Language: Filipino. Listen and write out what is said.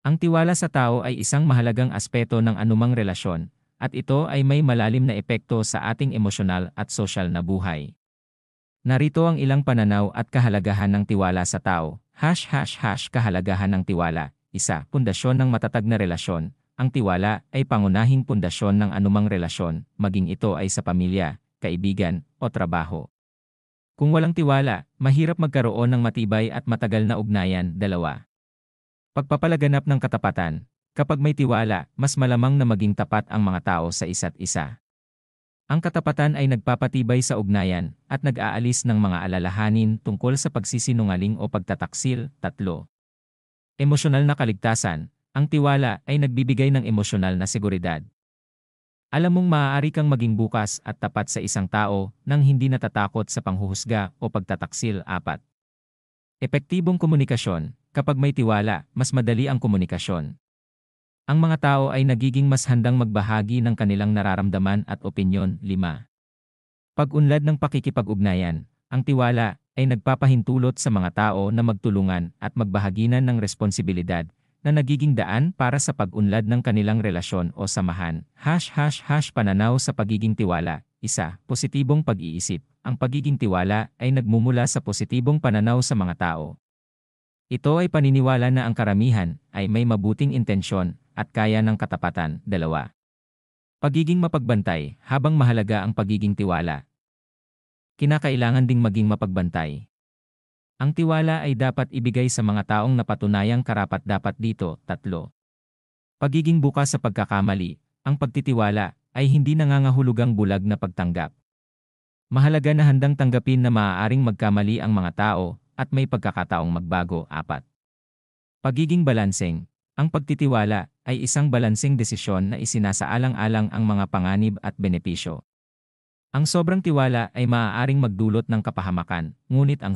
Ang tiwala sa tao ay isang mahalagang aspeto ng anumang relasyon, at ito ay may malalim na epekto sa ating emosyonal at sosyal na buhay. Narito ang ilang pananaw at kahalagahan ng tiwala sa tao. Kahalagahan ng tiwala. Isa, pundasyon ng matatag na relasyon. Ang tiwala ay pangunahing pundasyon ng anumang relasyon, maging ito ay sa pamilya, kaibigan, o trabaho. Kung walang tiwala, mahirap magkaroon ng matibay at matagal na ugnayan. Dalawa, pagpapalaganap ng katapatan. Kapag may tiwala, mas malamang na maging tapat ang mga tao sa isa't isa. Ang katapatan ay nagpapatibay sa ugnayan at nag-aalis ng mga alalahanin tungkol sa pagsisinungaling o pagtataksil. Tatlo, emosyonal na kaligtasan. Ang tiwala ay nagbibigay ng emosyonal na seguridad. Alam mong maaari kang maging bukas at tapat sa isang tao nang hindi natatakot sa panghuhusga o pagtataksil. Apat, epektibong komunikasyon. Kapag may tiwala, mas madali ang komunikasyon. Ang mga tao ay nagiging mas handang magbahagi ng kanilang nararamdaman at opinyon. 5. Pag-unlad ng pakikipag-ugnayan. Ang tiwala ay nagpapahintulot sa mga tao na magtulungan at magbahaginan ng responsibilidad na nagiging daan para sa pag-unlad ng kanilang relasyon o samahan. Pananaw sa pagiging tiwala. Isa, positibong pag-iisip. Ang pagiging tiwala ay nagmumula sa positibong pananaw sa mga tao. Ito ay paniniwala na ang karamihan ay may mabuting intensyon at kaya ng katapatan. Dalawa, pagiging mapagbantay. Habang mahalaga ang pagiging tiwala, kinakailangan ding maging mapagbantay. Ang tiwala ay dapat ibigay sa mga taong napatunayang karapat-dapat dito. Tatlo, pagiging bukas sa pagkakamali. Ang pagtitiwala ay hindi nangangahulugang bulag na pagtanggap. Mahalaga na handang tanggapin na maaaring magkamali ang mga tao at may pagkakataong magbago. 4. Pagiging balanseng. Ang pagtitiwala ay isang balanseng desisyon na isinasaalang-alang ang mga panganib at benepisyo. Ang sobrang tiwala ay maaaring magdulot ng kapahamakan, ngunit ang